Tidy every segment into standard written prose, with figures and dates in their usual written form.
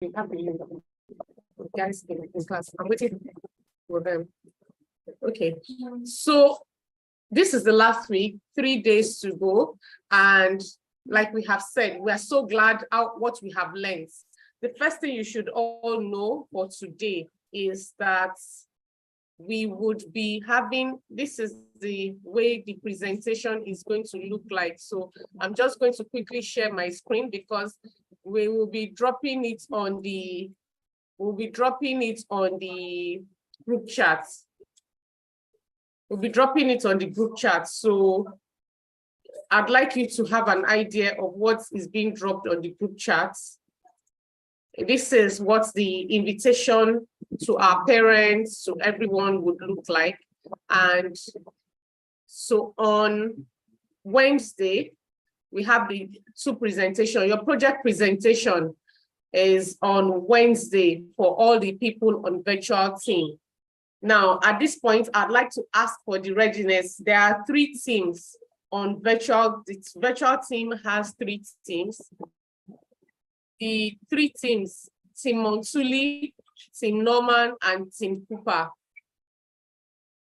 We have the link. Guys in class. I'm waiting for them. Okay. So this is the last week, 3 days to go. And like we have said, we are so glad out what we have learned. The first thing you should all know for today is that we would be having, this is the way the presentation is going to look like. So I'm just going to quickly share my screen because we will be dropping it on the, group chat. We'll be dropping it on the group chat. So I'd like you to have an idea of what is being dropped on the group chat. This is what the invitation to our parents, to everyone would look like. And so on Wednesday, we have the two presentations. Your project presentation is on Wednesday for all the people on virtual team. Now, at this point, I'd like to ask for the readiness. There are 3 teams on virtual. The virtual team has 3 teams. The 3 teams, Team Montuli, Team Norman, and Team Cooper.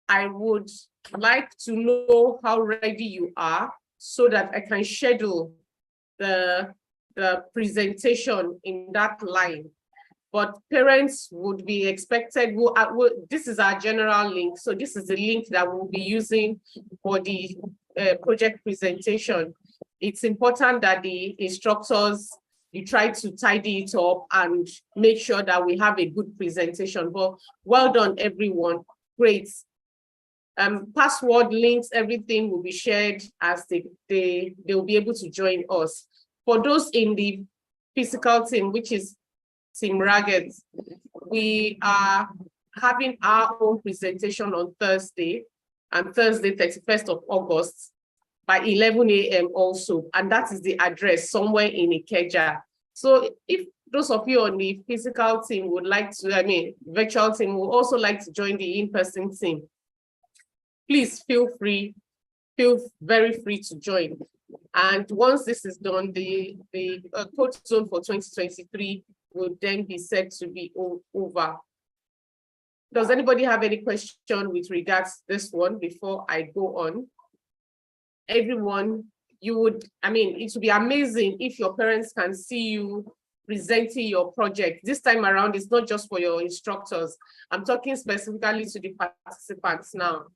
I would like to know how ready you are so that I can schedule the presentation in that line. But parents would be expected, this is our general link. So this is the link that we'll be using for the project presentation. It's important that the instructors, you try to tidy it up and make sure that we have a good presentation. But well done, everyone. Great. Password links, everything will be shared as they will be able to join us. For those in the physical team, which is Team Ragged, we are having our own presentation on Thursday, and Thursday, 31st of August, by 11 a.m. also, and that is the address somewhere in Ikeja. So if those of you on the physical team would like to, virtual team would also like to join the in-person team, please feel very free to join. And once this is done, the code zone for 2023 will then be said to be over. Does anybody have any question with regards to this one before I go on? Everyone, it would be amazing if your parents can see you presenting your project. This time around, it's not just for your instructors. I'm talking specifically to the participants now,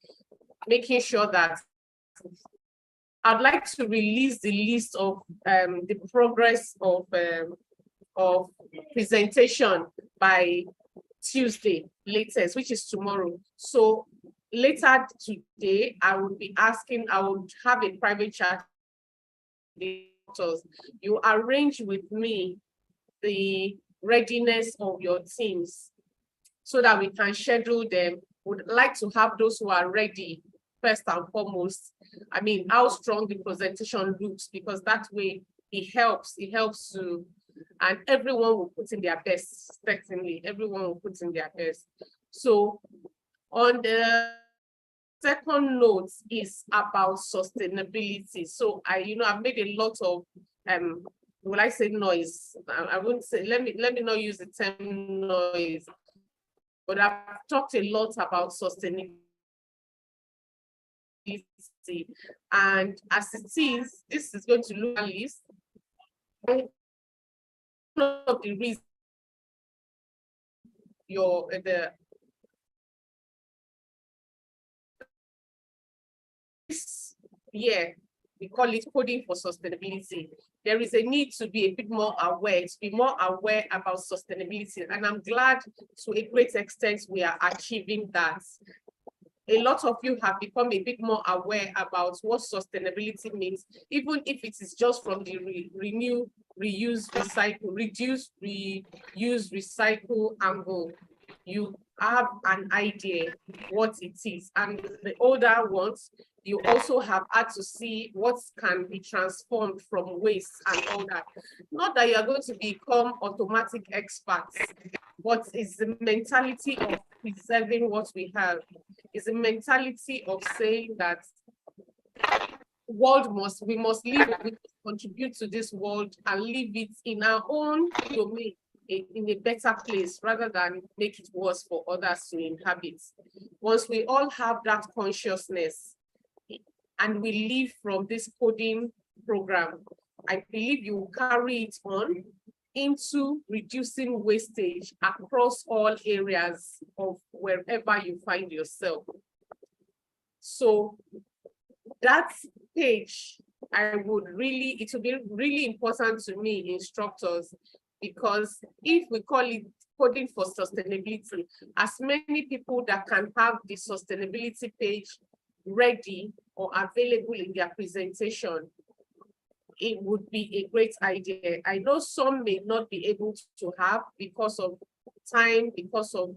making sure that I'd like to release the list of the progress of presentation by Tuesday latest, which is tomorrow. So later today, I would have a private chat with the doctors. You arrange with me the readiness of your teams so that we can schedule them. Would like to have those who are ready first and foremost. How strong the presentation looks, because that way it helps to, and everyone will put in their best, certainly, everyone will put in their best. So on the second note is about sustainability. So I've made a lot of, will I say noise? I wouldn't say, let me not use the term noise, but I've talked a lot about sustainability. And as it is, this is going to look at least one of the reasons this year, we call it coding for sustainability. There is a need to be a bit more aware, about sustainability. And I'm glad to a great extent we are achieving that. A lot of you have become a bit more aware about what sustainability means, even if it is just from the renew, reuse, recycle, reduce, reuse, recycle angle. You have an idea what it is. And the older ones, you also have had to see what can be transformed from waste and all that. Not that you're going to become automatic experts, but it's the mentality of preserving what we have. It's a mentality of saying that we must live, we contribute to this world and leave it in our own domain. in a better place rather than make it worse for others to inhabit. Once we all have that consciousness and we live from this coding program, I believe you will carry it on into reducing wastage across all areas of wherever you find yourself. So that page, it would be really important to me, instructors, because if we call it coding for sustainability, as many people that can have the sustainability page ready or available in their presentation, it would be a great idea. I know some may not be able to have because of time, because of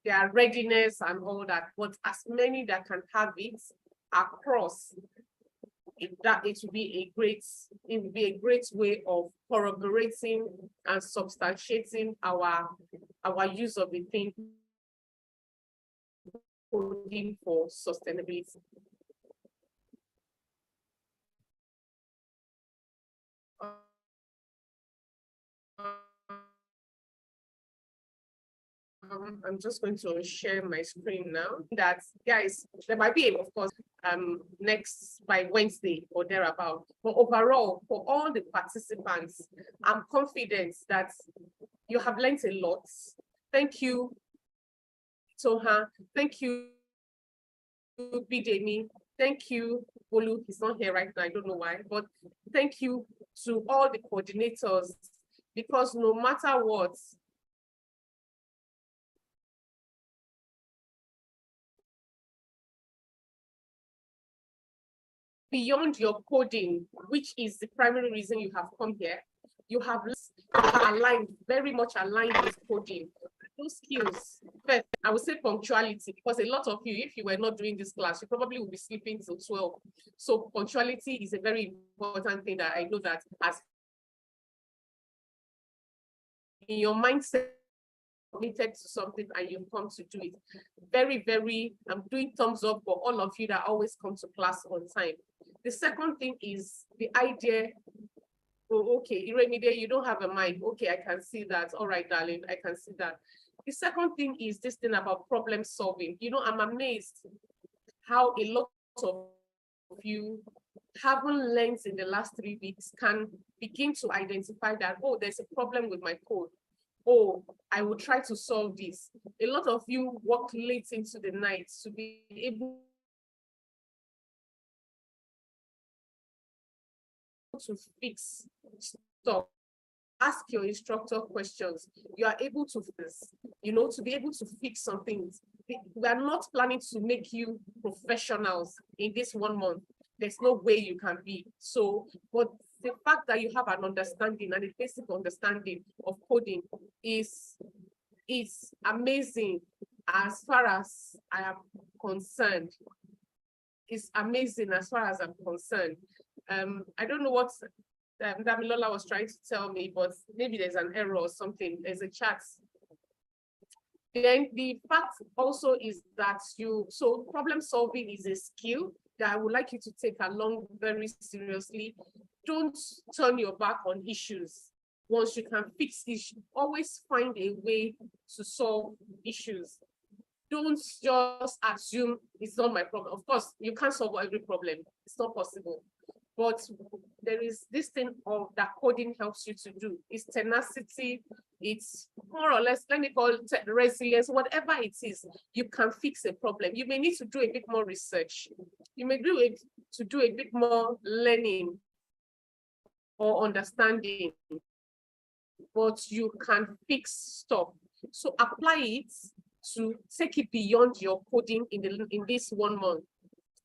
their readiness and all that, but as many that can have it across, it would be a great way of corroborating and substantiating our use of the thing coding for sustainability. I'm just going to share my screen now. That, guys, there might be, of course, next by Wednesday or thereabout. But overall, for all the participants, I'm confident that you have learned a lot. Thank you, Toha. Thank you, Bidemi. Thank you, Bolu. He's not here right now. I don't know why, but thank you to all the coordinators, because no matter what, beyond your coding, which is the primary reason you have come here, you have aligned, very much aligned with coding. Those skills, first, I would say punctuality, because a lot of you, if you were not doing this class, you probably would be sleeping till 12. So punctuality is a very important thing that I know that as in your mindset, committed to something and you've come to do it. Very, very, I'm doing thumbs up for all of you that always come to class on time. The second thing is the idea, oh, okay, Iremide, you don't have a mic. Okay, I can see that. All right, darling, I can see that. The second thing is this thing about problem solving. You know, I'm amazed how a lot of you haven't learned in the last 3 weeks can begin to identify that, oh, there's a problem with my code. Oh, I will try to solve this. A lot of you work late into the night to be able to fix stuff. Ask your instructor questions. You are able to fix, you know, to be able to fix some things. We are not planning to make you professionals in this 1 month. There's no way you can be. So, but the fact that you have an understanding and a basic understanding of coding is amazing as far as I am concerned. It's amazing as far as I'm concerned. I don't know what Damilola was trying to tell me, but maybe there's an error or something. There's a chat. Then the fact also is that so problem solving is a skill that I would like you to take along very seriously. Don't turn your back on issues. Once you can fix issues, always find a way to solve issues. Don't just assume it's not my problem. Of course, you can't solve every problem. It's not possible. But there is this thing of that coding helps you to do. It's tenacity. It's more or less, let me call it resilience, whatever it is, you can fix a problem. You may need to do a bit more research. You may do it to do a bit more learning or understanding, but you can fix stuff. So apply it to take it beyond your coding in this 1 month.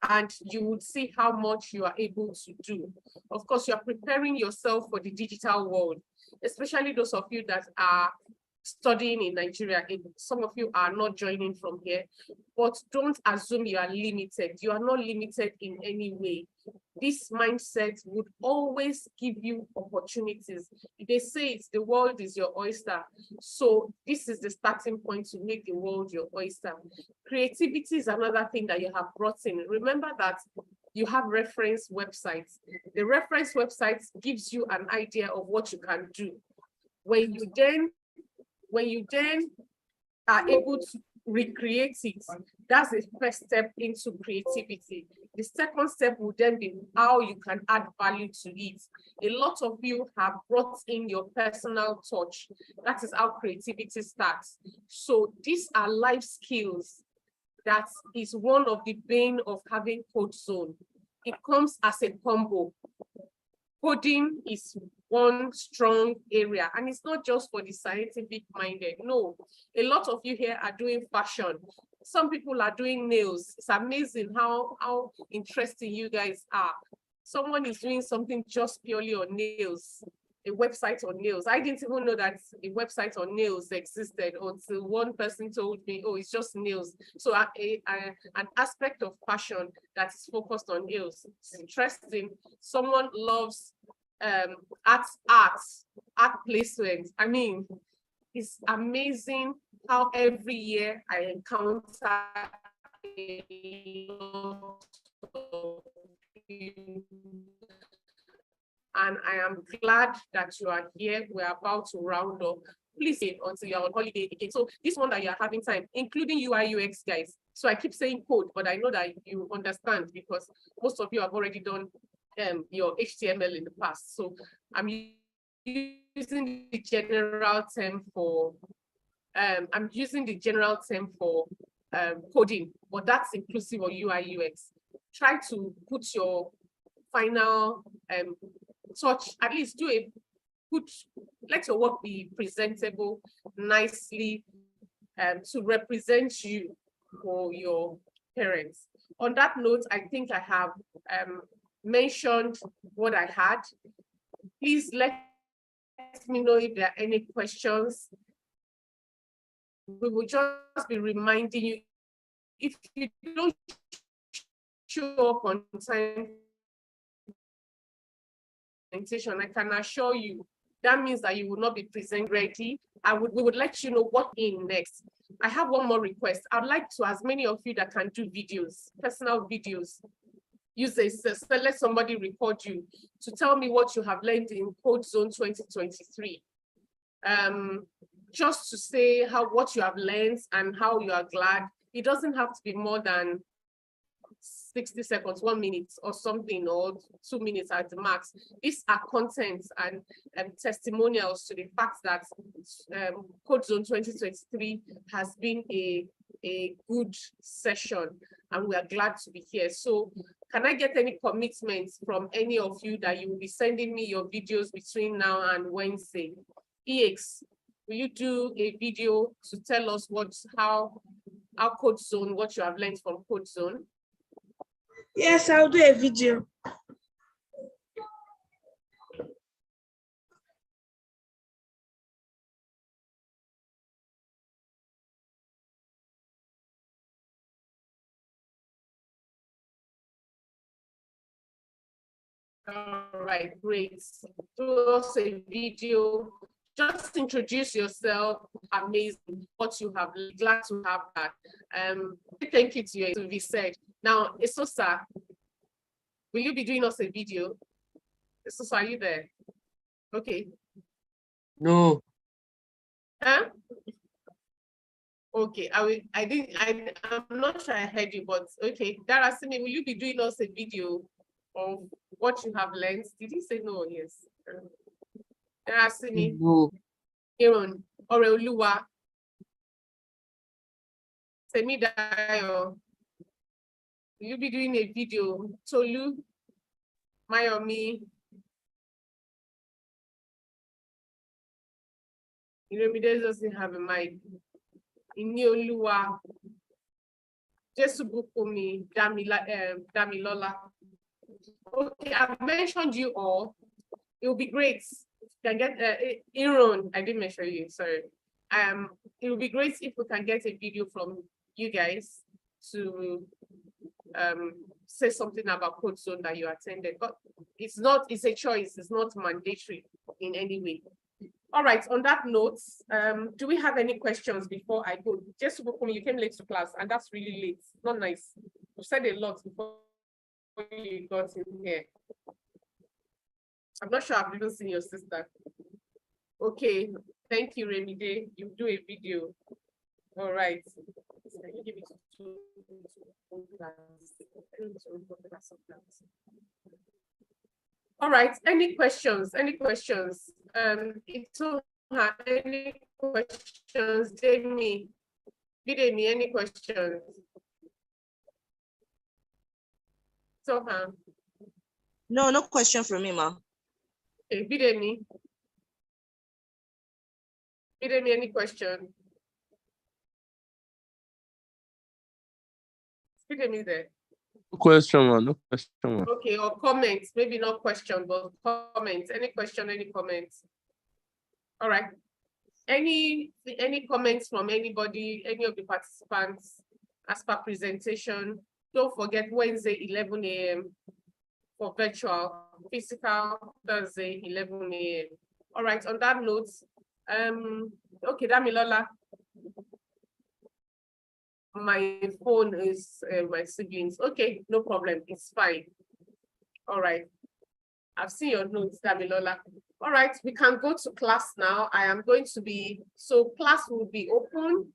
And you would see how much you are able to do. Of course, you are preparing yourself for the digital world, especially those of you that are studying in Nigeria. Some of you are not joining from here, but don't assume you are limited. You are not limited in any way. This mindset would always give you opportunities. They say the world is your oyster. So this is the starting point to make the world your oyster. Creativity is another thing that you have brought in. Remember that you have reference websites. The reference websites gives you an idea of what you can do. When you then are able to recreate it, that's the first step into creativity. The second step will then be how you can add value to it. A lot of you have brought in your personal touch. That is how creativity starts. So these are life skills. That is one of the bane of having Code Zone. It comes as a combo. Coding is one strong area, and it's not just for the scientific minded. No, a lot of you here are doing fashion. Some people are doing nails. It's amazing how interesting you guys are. Someone is doing something just purely on nails, a website on nails. I didn't even know that a website on nails existed until one person told me, oh, it's just nails. So an aspect of fashion that is focused on nails. It's interesting. Someone loves art placement. I mean, it's amazing how every year I encounter a lot of you. And I am glad that you are here. We're about to round up. Please stay until you're on holiday again. So this one that you're having time, including UI UX guys. So I keep saying code, but I know that you understand because most of you have already done your HTML in the past. So I'm using the general term for coding, but that's inclusive of UI UX. Try to put your final touch, at least let your work be presentable nicely to represent you for your parents. On that note, I think I have mentioned what I had. Please let me know if there are any questions. We will just be reminding you, if you don't show up on time, I can assure you that means that you will not be present ready. We would let you know what in next. I have one more request. I'd like to, as many of you that can do videos, personal videos, use this, let somebody record you to tell me what you have learned in Code Zone 2023. Just to say what you have learned and how you are glad. It doesn't have to be more than 60 seconds, 1 minute or something, or 2 minutes at the max. These are contents and testimonials to the fact that Code Zone 2023 has been a good session and we are glad to be here. So can I get any commitments from any of you that you will be sending me your videos between now and Wednesday? EX, will you do a video to tell us how Code Zone, what you have learned from Code Zone? Yes, I'll do a video. All right, great. Do us a video. Just introduce yourself. Amazing what you have. Glad to have that. Thank you to you. To be said. Now, Esosa, will you be doing us a video? Esosa, are you there? Okay. No. Huh? Okay, I'm not sure I heard you, but okay. Darasimi, will you be doing us a video of what you have learned? Did you say no? Yes. Darasimi. No. Aaron, Oreoluwa. Semidayo. Will you be doing a video? Tolu, Mayomi. Iremide doesn't have a mic. Inioluwa. Jesubukumi, Damilola. Okay, I've mentioned you all. It will be great. Can get Aaron, I didn't mention you, sorry. It will be great if we can get a video from you guys to say something about Code Zone that you attended, but it's a choice, it's not mandatory in any way. All right, on that note, do we have any questions before I go? Just you came late to class, and that's really late, not nice. You've said a lot before you got in here. I'm not sure I've even seen your sister. Okay, thank you, Remide. You do a video. All right. Let me give it to all right, any questions? Any questions? Itoha, any questions? Jamie, Bidemi, any questions? Itoha, No, no question from me, ma. okay, Bidemi. Bidemi, any question? Bidemi there. No question, man. No question, man. Okay, or comments, maybe not question, but comments. Any question, any comments? All right. Any comments from anybody, any of the participants as per presentation? Don't forget Wednesday, 11 a.m. for virtual, physical Thursday, 11 a.m. All right, on that note, okay, Damilola. My phone is my siblings. Okay, no problem, it's fine. All right, I've seen your notes, Damilola. All right, we can go to class now. I am going to be, so class will be open.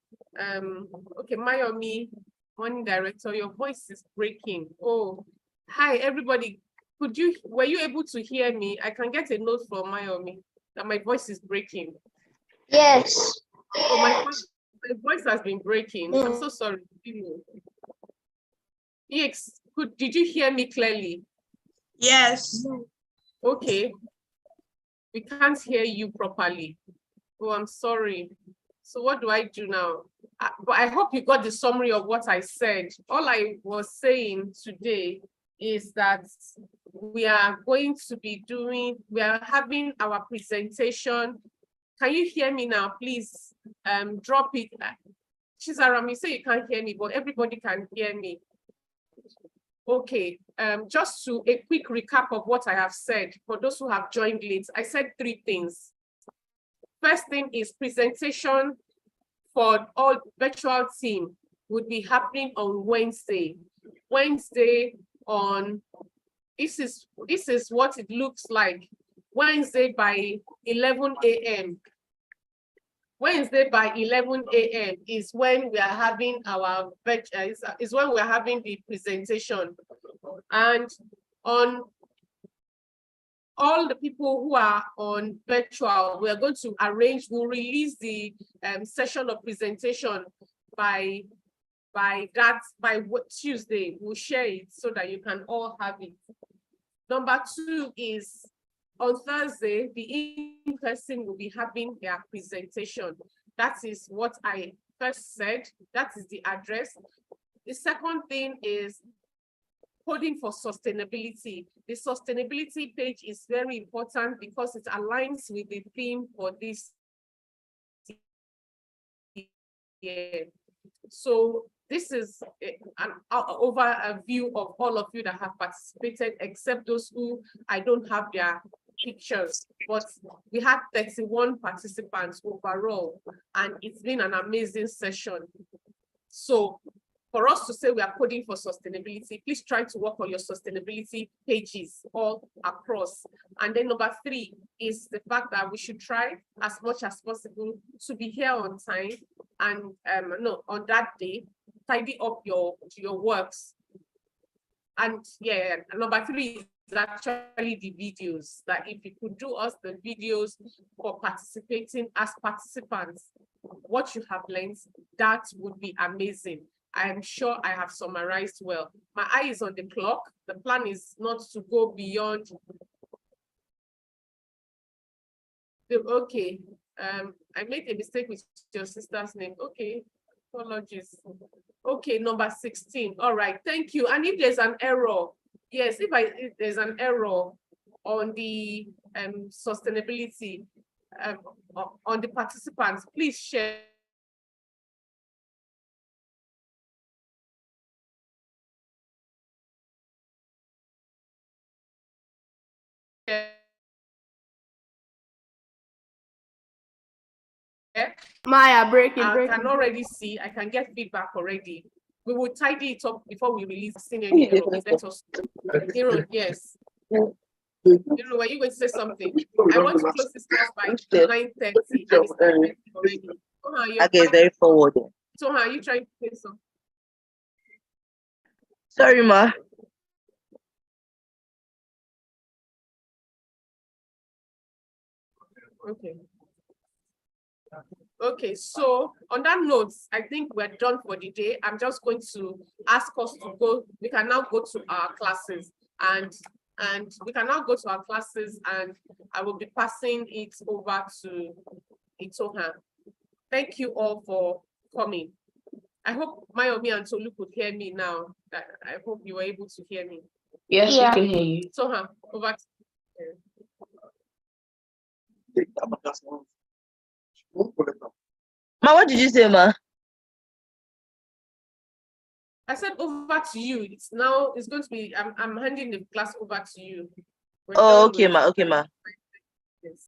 Okay, Mayomi, morning director, your voice is breaking. Oh, hi, everybody. Were you able to hear me? I can get a note from Mayomi that my voice is breaking. Yes. Oh, my voice has been breaking. I'm so sorry. EX, did you hear me clearly? Yes. Okay. We can't hear you properly. Oh, I'm sorry. So what do I do now? But I hope you got the summary of what I said. All I was saying today is that we are going to be we are having our presentation. Can you hear me now? Please drop it. Chizaram, you say you can't hear me, but everybody can hear me. Okay, just to a quick recap of what I have said for those who have joined late. I said 3 things. First thing is presentation for all virtual team would be happening on Wednesday. This is what it looks like. Wednesday by 11 a.m. Wednesday by 11 a.m. is when we are having our is when we are having the presentation. And on all the people who are on virtual, we are going to we'll release the session of presentation by Tuesday. We'll share it so that you can all have it. Number 2 is on Thursday, the in-person will be having their presentation. That is what I first said. That is the address. The second thing is coding for sustainability. The sustainability page is very important because it aligns with the theme for this year. So this is an overview of all of you that have participated, except those who I don't have their pictures, but we had 31 participants overall, and it's been an amazing session. So for us to say we are coding for sustainability, please try to work on your sustainability pages all across. And then number 3 is the fact that we should try as much as possible to be here on time and on that day, tidy up your works. And yeah, number 3 is actually the videos, that if you could do us the videos for participating as participants, what you have learned, that would be amazing. I am sure I have summarized well. My eye is on the clock. The plan is not to go beyond. Okay, I made a mistake with your sister's name. Okay, apologies. Okay, number 16. All right, thank you. And if there's an error, yes, if there's an error on the sustainability on the participants, please share. Maya, breaking. I can already see, I can get feedback already. We will tidy it up before we release senior. Let us, yes. You know, were you going to say something? I want to close this class by 9:30. And it's 9:30 already. Okay, very forward. So how are you trying to say something? Sorry, ma. Okay. Okay, so on that note, I think we're done for the day. I'm just going to ask us to go. We can now go to our classes, and we can now go to our classes, and I will be passing it over to Itoha. Thank you all for coming. I hope Mayomi and Tolu could hear me now. I hope you were able to hear me. Yes, Yeah. we can hear you. Itoha, over to you. Ma, what did you say, ma? I said over to you. It's going to be, I'm handing the class over to you. We're Oh, done okay, with ma. Okay, ma.